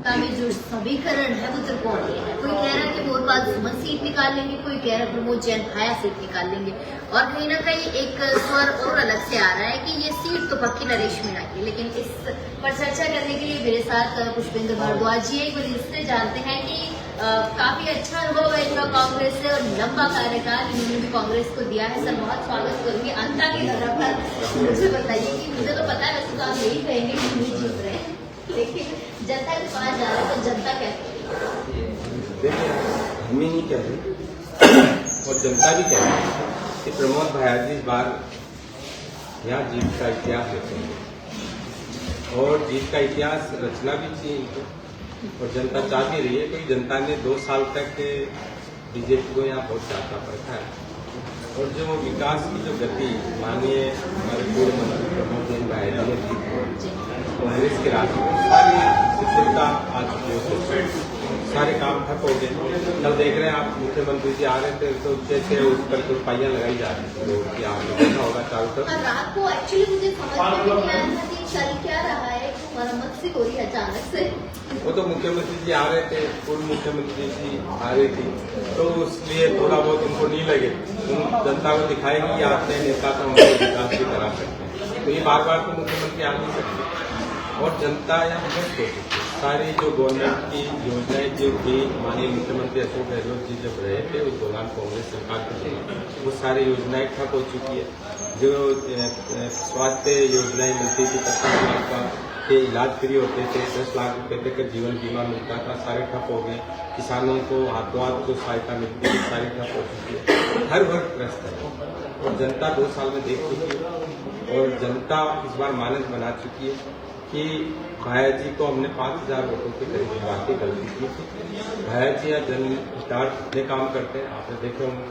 का में जो समीकरण है वो त्रिकोणीय है। कोई कह रहा है कि मोरपाल सुमन सीट निकाल लेंगे, कोई कह रहा है प्रमोद जैन भाया सीट निकाल लेंगे, और कहीं ना कहीं एक स्वर और अलग से आ रहा है कि ये सीट तो पक्की नरेश मीणा की। लेकिन इस पर चर्चा करने के लिए मेरे साथ पुष्पेंद्र भारद्वाज जी एक जिससे जानते हैं कि काफी अच्छा अनुभव है इनका कांग्रेस से और लंबा कार्यकाल इन्होंने भी कांग्रेस को दिया है। सर बहुत स्वागत करूंगी अंता की तरफ पर। मुझे बताइए कि मुझे तो पता है वैसे तो आप यही कहेंगे कि नहीं जीत रहे हैं, लेकिन जनता के पास जा रहा है तो जनता क्या करेगी? देखिए हम ही नहीं कह रहे और जनता भी कह रही है कि प्रमोद भाया जी इस बार यहाँ जीत का इतिहास रचेंगे और जीत का इतिहास रचना भी चाहिए इनको, और जनता चाह भी रही है क्योंकि जनता ने 2 साल तक बीजेपी को यहाँ बहुत चाहता पड़ता है। और जो विकास की जो गति माननीय हमारे पूर्व मंत्री प्रमोद जैन भाया जी ने कांग्रेस के राज में सारी शिथिलता आ चुकी है, सारे काम ठप हो गए। कल देख रहे हैं आप मुख्यमंत्री जी आ रहे थे तो जैसे उस पर रुपया लगाई जा रही थी लोग की आपने देखा होगा चारों तरफ। रात को एक्चुअली मुझे समझ में नहीं आया था कि चल क्या रहा है, मरम्मत सी हो रही है अचानक से। वो तो मुख्यमंत्री जी आ रहे थे, पूर्व मुख्यमंत्री जी आ रही थी तो इसलिए थोड़ा बहुत उनको नहीं लगे, उन जनता को दिखाएगी कि आते हैं नेता तो उनको विकास भी करा सकते हैं। तो ये बार बार तो मुख्यमंत्री आ नहीं सकते और जनता यहाँ बहुत हो चुकी है। सारी जो गवर्नमेंट की योजनाएं जो थी माननीय मुख्यमंत्री अशोक गहलोत जी जब रहे थे उस दौरान कांग्रेस सरकार के दौरान वो सारी योजनाएं ठप हो चुकी है। जो स्वास्थ्य योजनाएं मिलती थी 25 लाख का के इलाज फ्री होते थे, 10 लाख रुपए तक का जीवन बीमा मिलता था, सारे ठप हो गए। किसानों को हाथों हाथ जो सहायता मिलती थी सारी ठप हो चुकी है। हर वर्ग ग्रस्त है और जनता 2 साल में देख चुकी है और जनता इस बार मानस बना चुकी है कि भाया जी को हमने 5000 वोटों के करीब वाकई गलती की थी। भाया जी या जन हितार्थ कितने काम करते हैं आपने देखे होंगे,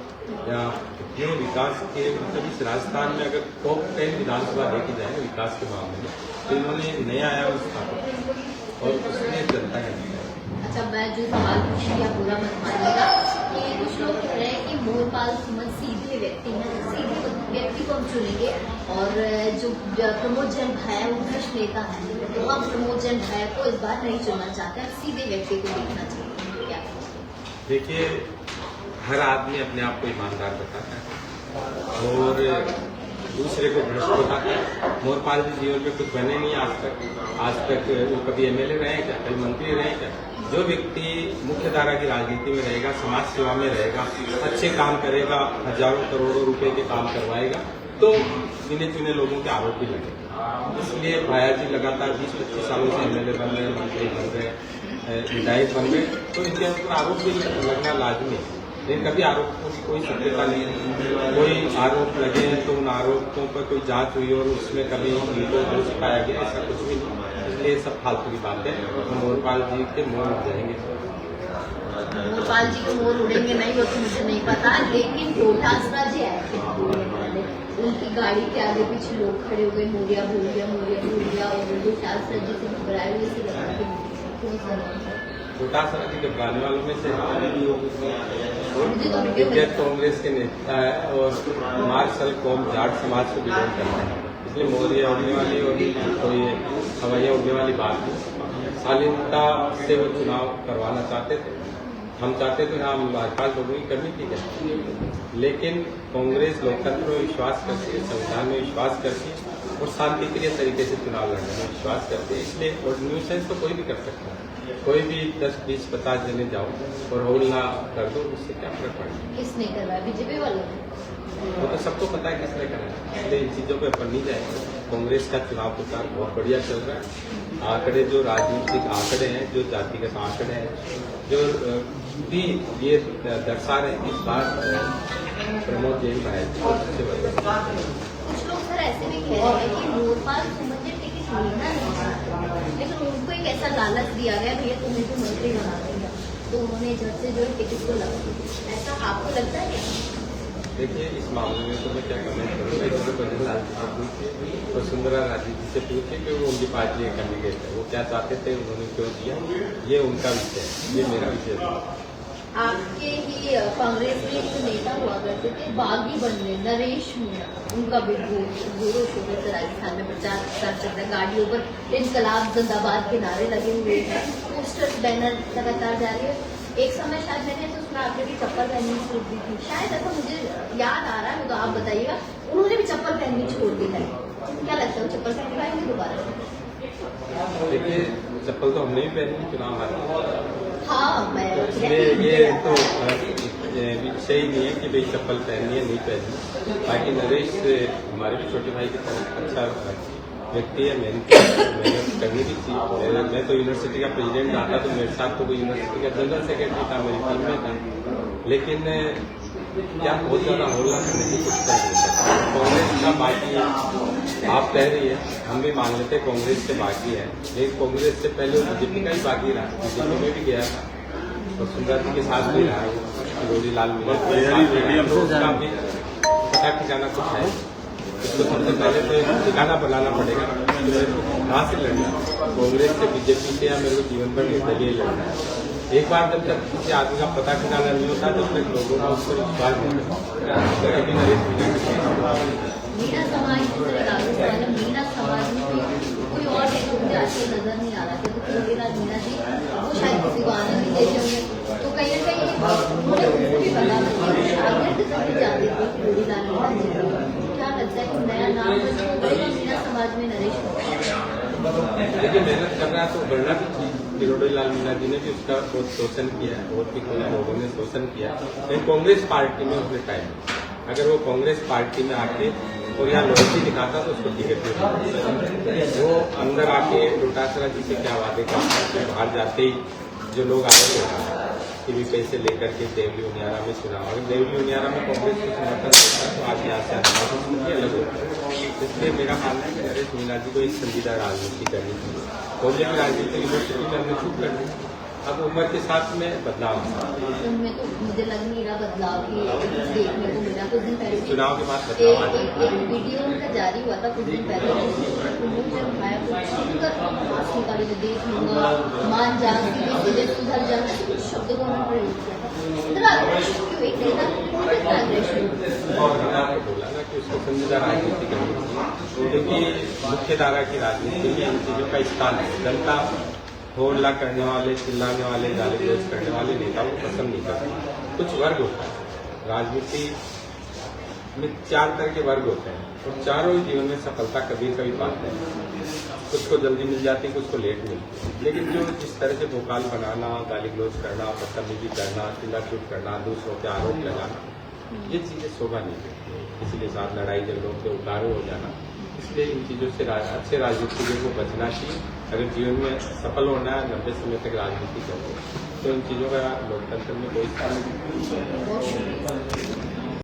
या कितने विकास के मतलब इस राजस्थान में अगर टॉप 10 विधानसभा देखी जाए ना विकास के मामले में तो इन्होंने नया आयाम स्थापित और उसमें जनता है। अच्छा मैं जो सवाल पूछूंगी आप बुरा मत मानिएगा कि कुछ लोग कह रहे हैं कि मोरपाल सुमन सीधे व्यक्ति हैं, सीधे व्यक्ति को हम चुनेंगे और जो प्रमोद जैन भाया वो भ्रष्ट नेता है तो हम प्रमोद जैन भाया को इस बार नहीं चुनना चाहते हैं, सीधे व्यक्ति को देखना चाहिए। क्या देखिए हर आदमी अपने आप को ईमानदार बताता है और दूसरे को भ्रष्ट बताता है। मोरपाल जी जीवन में कुछ बने नहीं आज तक वो कभी एमएलए रहे क्या, कभी मंत्री रहे क्या। जो व्यक्ति मुख्य धारा की राजनीति में रहेगा, समाज सेवा में रहेगा, अच्छे काम करेगा, हजारों करोड़ों रुपए के काम करवाएगा तो गिने चुने लोगों के आरोप भी लगेगा। इसलिए भाया जी लगातार 20-25 सालों से एमएलए बन रहे, मंत्री बन रहे, विधायक बन रहे तो इनके ऊपर आरोप भी लगना लाजमी है। लेकिन कभी आरोपों की कोई सत्यता नहीं है। कोई आरोप लगे तो उन आरोपों पर कोई जांच हुई और उसमें कभी उनको दोष पाया गया ऐसा कुछ भी नहीं। इसलिए सब फालतू की बातें तो मोरपाल जी के मोर उड़ जाएंगे। मोरपाल जी के मोर उड़ेंगे नहीं वो तो मुझे नहीं पता, लेकिन डोटासरा जी आए थे उनकी गाड़ी के आगे पीछे लोग खड़े हो गए, मोरिया भूल गया मोरिया भूल गया और डोटासरा जी से घबराए हुए से लगा डोटासरा जी घबराने वालों में से कांग्रेस के नेता है और मार्शल कौम जाट समाज को बिलोंग करते हैं, इसलिए मोरिया उड़ने वाली और तो ये हवाइयाँ उड़ने वाली बात थी। शालीनता से वो चुनाव करवाना चाहते थे, हम चाहते थे हम हमारे लोगों की करनी थी क्या। लेकिन कांग्रेस लोकतंत्र में विश्वास करती है, संविधान में विश्वास करती है और शांतिप्रिय तरीके से चुनाव लड़ने में विश्वास करते हैं। इसलिए और न्यूसेंस तो कोई भी कर सकता है, कोई भी 10, 20, 50 जने जाओ और होल ना कर दो, उससे क्या फर्क पड़ेगा। किसने करवाया? बीजेपी वालों ने। वो तो सबको पता है किसने कराया, इसलिए इन चीजों पे अपन नहीं जाएंगे। कांग्रेस का चुनाव प्रचार बहुत बढ़िया चल रहा है। आंकड़े जो राजनीतिक आंकड़े हैं, जो जातिगत आंकड़े हैं, जो भी ये दर्शा रहे हैं इस बार प्रमोद जैन भाया कुछ लोग सर ऐसे भी कह रहे हैं कि मोरपाल सुमन जी टिकट मिलना नहीं चाहते, लेकिन उनको एक ऐसा लालच दिया गया भैया तुम्हें तो मंत्री बना देगा तो उन्होंने झट से जो है टिकट को लगा दिया। ऐसा आपको लगता है क्या? देखिए इस मामले में तो मैं क्या कमेंट करूँगा, इसमें बजरंग लाल जी से पूछिए और सुंदरा राजी जी से पूछिए कि वो उनकी पार्टी के कैंडिडेट है, वो क्या चाहते थे, उन्होंने क्यों दिया, ये उनका विषय है, ये मेरा विषय है। आपके ही कांग्रेस में एक नेता हुआ करते थे बागी बनने, नरेश मीणा, उनका भी जोरों शोरों से राजस्थान में प्रचार प्रसार चल रहा है, गाड़ियों पर इनकलाब जिंदाबाद के नारे लगे हुए हैं, पोस्टर पोस्टर बैनर लगातार जारी है। एक समय शायद मैंने तो सुना आपने भी चप्पल पहननी छोड़ दी थी, शायद ऐसा मुझे याद आ रहा है, तो आप बताइएगा। उन्होंने भी चप्पल पहननी छोड़ दी है, क्या लगता है वो चप्पल पहन पाएंगे दोबारा? देखिए, चप्पल तो हमने भी पहनी चुनाव हारे। हाँ, मैं ये तो विषय ही नहीं है कि भाई चप्पल पहननी है नहीं पहननी। बाकी नरेश हमारे भी छोटे भाई की तरह अच्छा व्यक्ति है, मेहनत करनी भी थी। मैं तो यूनिवर्सिटी का प्रेसिडेंट आता तो मेरे साथ तो कोई यूनिवर्सिटी का जनरल सेक्रेटरी था, मेरी टीम में था, लेकिन क्या बहुत ज्यादा होला नहीं कुछ कर नहीं सकता। कांग्रेस का बाकी है, आप कह रही है, हम भी मान लेते कांग्रेस से बाकी है, लेकिन कांग्रेस से पहले बीजेपी का ही बाकी रहा। बीजेपी में भी गया था और सुंदर जी के साथ भी रहा, किरोड़ी लाल मीणा तो उसका भी पता ठिकाना कुछ है। इसको सबसे पहले तो ठिकाना बनाना पड़ेगा कहाँ से लड़ना, कांग्रेस से, बीजेपी से, या मेरे को जीवन भर निर्दलीय लड़ना है। एक बार जब तक किसी आदमी का पता ठिकाना नहीं होता तब तक लोगों का उस पर विश्वास नहीं होता। मीणा समाज मीणा समाज में कोई और मुझे आजकल नजर नहीं आ रहा था, तो किरोड़ीलाल मीणा जी वो शायद किसी को आनंद भी देते होंगे, तो कहीं ना कहीं मुझे उनको भी पता शागिर्द करके जाते थे किरोड़ीलाल मीणा जी। क्या लगता है कि नया नाम मीणा समाज में नरेश? देखिए, मेहनत कर रहा है तो बढ़ना भी चाहिए। किरोड़ीलाल मीणा जी ने भी उसका बहुत शोषण किया है, और भी कई लोगों ने शोषण किया, लेकिन कांग्रेस पार्टी में उसने टाइम, अगर वो कांग्रेस पार्टी में आके और यहाँ लॉयल्टी दिखाता तो उसको टिकट नहीं, वो अंदर आके डोटासरा जी से क्या वादे करता है, बाहर जाते ही जो लोग आए थे कि भी पैसे लेकर के देवली उनियारा में चुनाव, अगर देवली उनियारा में कांग्रेस को समर्थन देता तो आज यहाँ से अलग होता है। इसलिए मेरा मानना है कि नरेश मीणा जी को एक संजीदा राजनीति करनी चाहिए। कॉलेज की राजनीति यूनिवर्सिटी में हमने छूट कर दी, अब उम्र के साथ में बदलाव उनमें तो मुझे लग नहीं रहा बदलाव की देखने को मिला। कुछ दिन पहले चुनाव के बाद बदलाव एक वीडियो उनका जारी हुआ था कुछ दिन पहले, जब उठाया मास्क निकाली तो देख लूंगा, मान जा सुधर जा, कुछ शब्दों को उन्होंने प्रयोग किया था। इतना क्यों एक नेता और बोला ना कि उसको संजीदा राजनीति करनी चाहिए, क्योंकि मुख्य धारा की राजनीति में इन चीजों का स्थान है। जनता होल्ला करने वाले, चिल्लाने वाले, गाली-गलौज करने वाले नेताओं को पसंद नहीं करते। कुछ वर्ग होता है राजनीति में, 4 तरह के वर्ग होते हैं और चारों ही जीवन में सफलता कभी कभी पाते हैं। कुछ को जल्दी मिल जाती, कुछ को लेट मिलती है, लेकिन जो जिस तरह से भोकाल बनाना, गाली-गलौज करना, बदतमीजी करना, चिल्ला-चूट करना, दूसरों पे आरोप लगाना, ये चीजें शोभा नहीं देती, किसी के साथ लड़ाई झगड़ों के उतारू हो जाना। इसलिए इन चीजों से अच्छे राजनीतिज्ञों को बचना चाहिए। अगर जीवन में सफल होना है, लंबे समय तक राजनीति करनी, तो इन चीजों का लोकतंत्र में कोई स्थान नहीं।